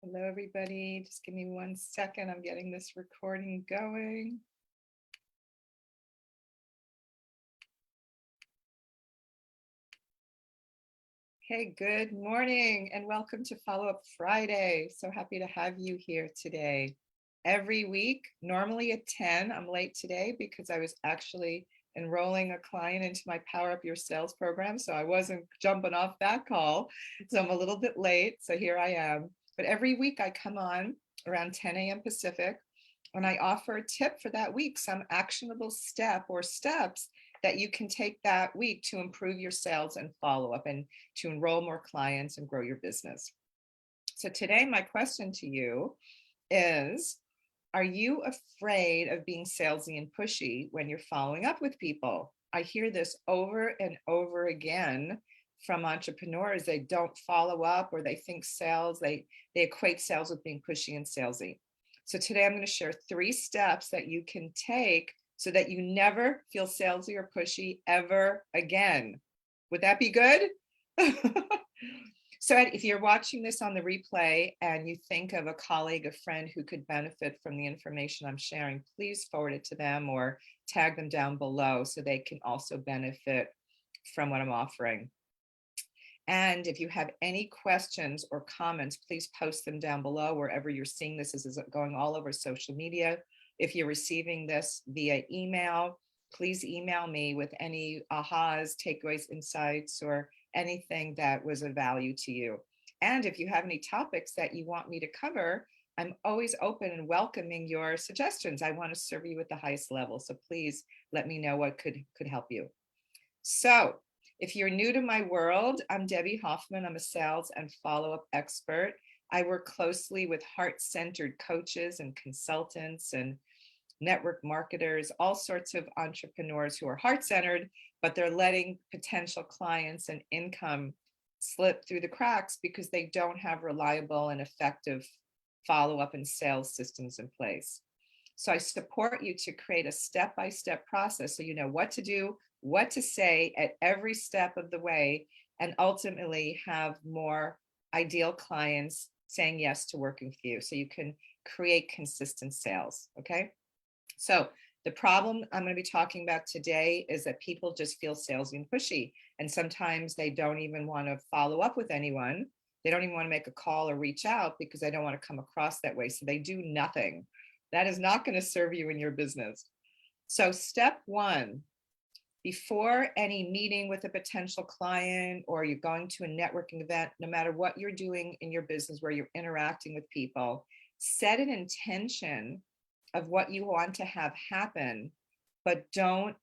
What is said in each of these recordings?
Hello, everybody. Just give me 1 second. I'm getting this recording going. Hey, good morning and welcome to Follow Up Friday. So happy to have you here today. Every week, normally at 10, I'm late today because I was actually enrolling a client into my Power Up Your Sales program. So I wasn't jumping off that call. So I'm a little bit late. So here I am. But every week I come on around 10 a.m. Pacific and I offer a tip for that week, some actionable step or steps that you can take that week to improve your sales and follow up and to enroll more clients and grow your business. So today, my question to you is, are you afraid of being salesy and pushy when you're following up with people? I hear this over and over again from entrepreneurs. They don't follow up, or they think sales, they equate sales with being pushy and salesy. So today I'm going to share 3 steps that you can take so that you never feel salesy or pushy ever again. Would that be good? So if you're watching this on the replay and you think of a colleague, a friend who could benefit from the information I'm sharing, please forward it to them or tag them down below so they can also benefit from what I'm offering. And if you have any questions or comments, please post them down below wherever you're seeing this. This is going all over social media. If you're receiving this via email, please email me with any ahas, takeaways, insights, or anything that was of value to you. And if you have any topics that you want me to cover, I'm always open and welcoming your suggestions. I want to serve you at the highest level. So please let me know what could help you. So if you're new to my world, I'm Debbie Hoffman. I'm a sales and follow-up expert. I work closely with heart-centered coaches and consultants and network marketers, all sorts of entrepreneurs who are heart-centered, but they're letting potential clients and income slip through the cracks because they don't have reliable and effective follow-up and sales systems in place. So I support you to create a step-by-step process so you know what to do, what to say at every step of the way, and ultimately have more ideal clients saying yes to working with you so you can create consistent sales, okay? So the problem I'm going to be talking about today is that people just feel salesy and pushy, and sometimes they don't even want to follow up with anyone. They don't even want to make a call or reach out because they don't want to come across that way. So they do nothing. That is not going to serve you in your business. So step 1, before any meeting with a potential client or you're going to a networking event, no matter what you're doing in your business where you're interacting with people, set an intention of what you want to have happen, but don't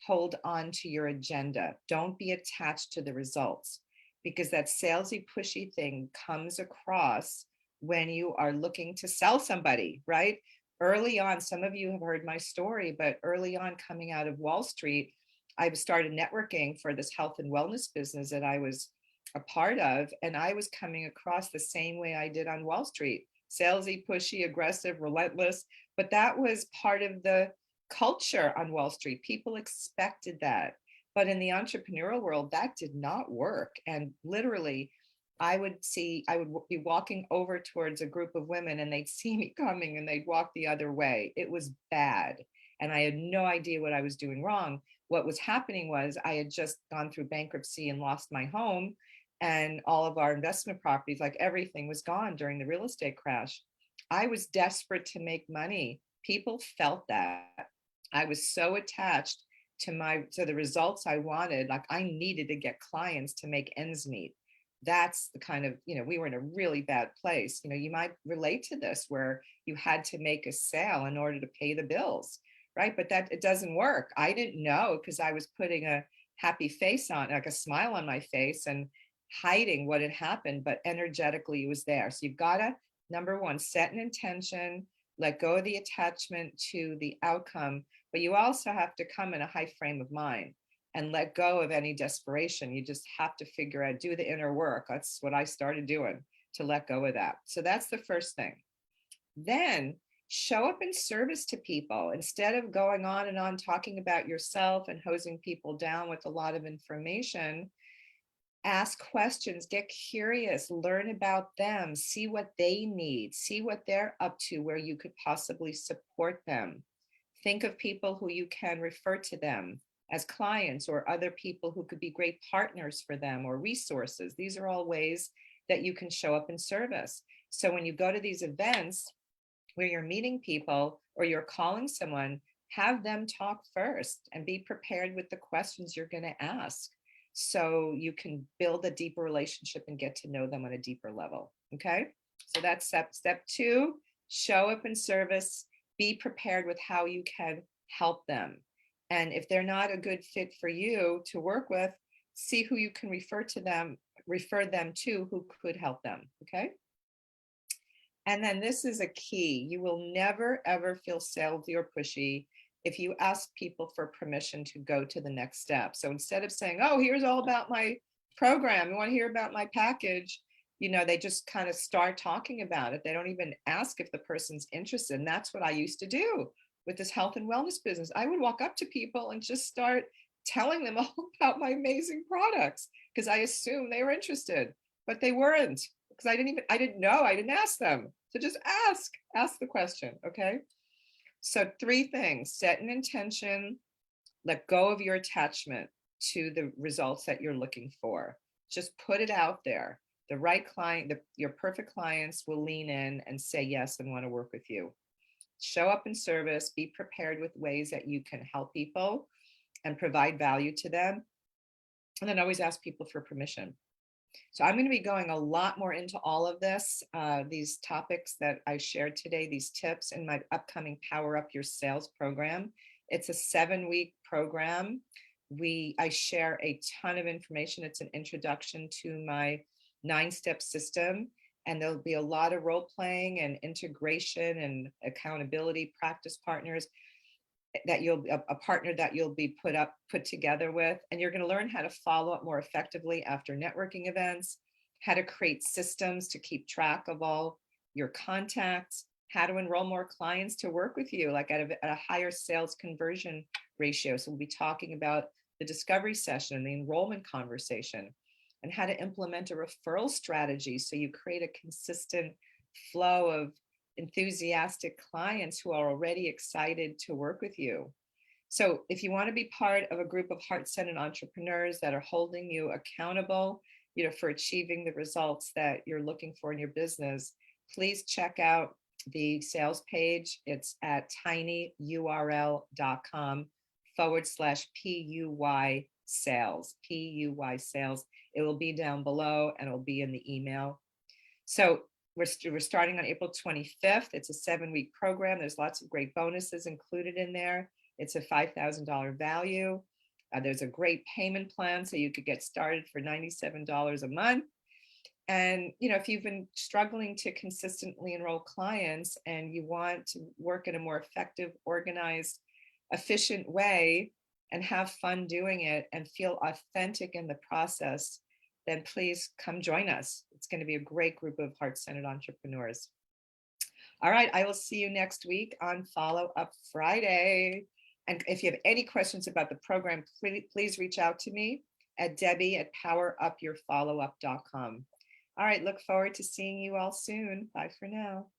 hold on to your agenda. Don't be attached to the results, because that salesy, pushy thing comes across when you are looking to sell somebody, right? Early on, some of you have heard my story, but early on coming out of Wall Street, I started networking for this health and wellness business that I was a part of. And I was coming across the same way I did on Wall Street, salesy, pushy, aggressive, relentless. But that was part of the culture on Wall Street. People expected that. But in the entrepreneurial world, that did not work. And literally, I would be walking over towards a group of women and they'd see me coming and they'd walk the other way. It was bad. And I had no idea what I was doing wrong. What was happening was I had just gone through bankruptcy and lost my home, and all of our investment properties, like everything, was gone during the real estate crash. I was desperate to make money. People felt that. I was so attached to the results I wanted. Like I needed to get clients to make ends meet. That's the kind of, we were in a really bad place. You might relate to this, where you had to make a sale in order to pay the bills, right? But that it doesn't work. I didn't know, because I was putting a happy face on, like a smile on my face, and hiding what had happened, but energetically it was there. So you've got to, number 1, set an intention, let go of the attachment to the outcome, but you also have to come in a high frame of mind and let go of any desperation. You just have to figure out, do the inner work. That's what I started doing, to let go of that. So that's the first thing. Then show up in service to people. Instead of going on and on talking about yourself and hosing people down with a lot of information, Ask questions, get curious, learn about them, see what they need, see what they're up to, where you could possibly support them. Think of people who you can refer to them as clients or other people who could be great partners for them or resources. These are all ways that you can show up in service. So when you go to these events where you're meeting people or you're calling someone, have them talk first and be prepared with the questions you're going to ask so you can build a deeper relationship and get to know them on a deeper level. Okay, so that's step 2. Show up in service. Be prepared with how you can help them. And if they're not a good fit for you to work with, see who you can refer them to who could help them. Okay. And then this is a key. You will never, ever feel salesy or pushy if you ask people for permission to go to the next step. So instead of saying, oh, here's all about my program, you want to hear about my package, they just kind of start talking about it. They don't even ask if the person's interested. And that's what I used to do with this health and wellness business. I would walk up to people and just start telling them all about my amazing products because I assumed they were interested, but they weren't, because I didn't know, I didn't ask them. So just ask the question, okay? So 3 things: set an intention, let go of your attachment to the results that you're looking for. Just put it out there. The right client, your perfect clients will lean in and say yes and want to work with you. Show up in service, be prepared with ways that you can help people and provide value to them. And then always ask people for permission. So I'm going to be going a lot more into all of this, these topics that I shared today, these tips in my upcoming Power Up Your Sales program. It's a 7-week program. I share a ton of information. It's an introduction to my 9-step system, and there'll be a lot of role playing and integration and accountability practice partners that a partner that you'll be put together with, and you're going to learn how to follow up more effectively after networking events, how to create systems to keep track of all your contacts, how to enroll more clients to work with you, like at a higher sales conversion ratio. So we'll be talking about the discovery session and the enrollment conversation, and how to implement a referral strategy so you create a consistent flow of enthusiastic clients who are already excited to work with you. So if you want to be part of a group of heart-centered entrepreneurs that are holding you accountable, for achieving the results that you're looking for in your business, please check out the sales page. It's at tinyurl.com/PUY sales, PUY sales. It will be down below and it'll be in the email. So we're starting on April 25th. It's a 7-week program. There's lots of great bonuses included in there. It's a $5,000 value. There's a great payment plan, so you could get started for $97 a month. And, if you've been struggling to consistently enroll clients and you want to work in a more effective, organized, efficient way and have fun doing it and feel authentic in the process, then please come join us. It's going to be a great group of heart-centered entrepreneurs. All right, I will see you next week on Follow Up Friday. And if you have any questions about the program, please reach out to me at Debbie@powerupyourfollowup.com. All right, look forward to seeing you all soon. Bye for now.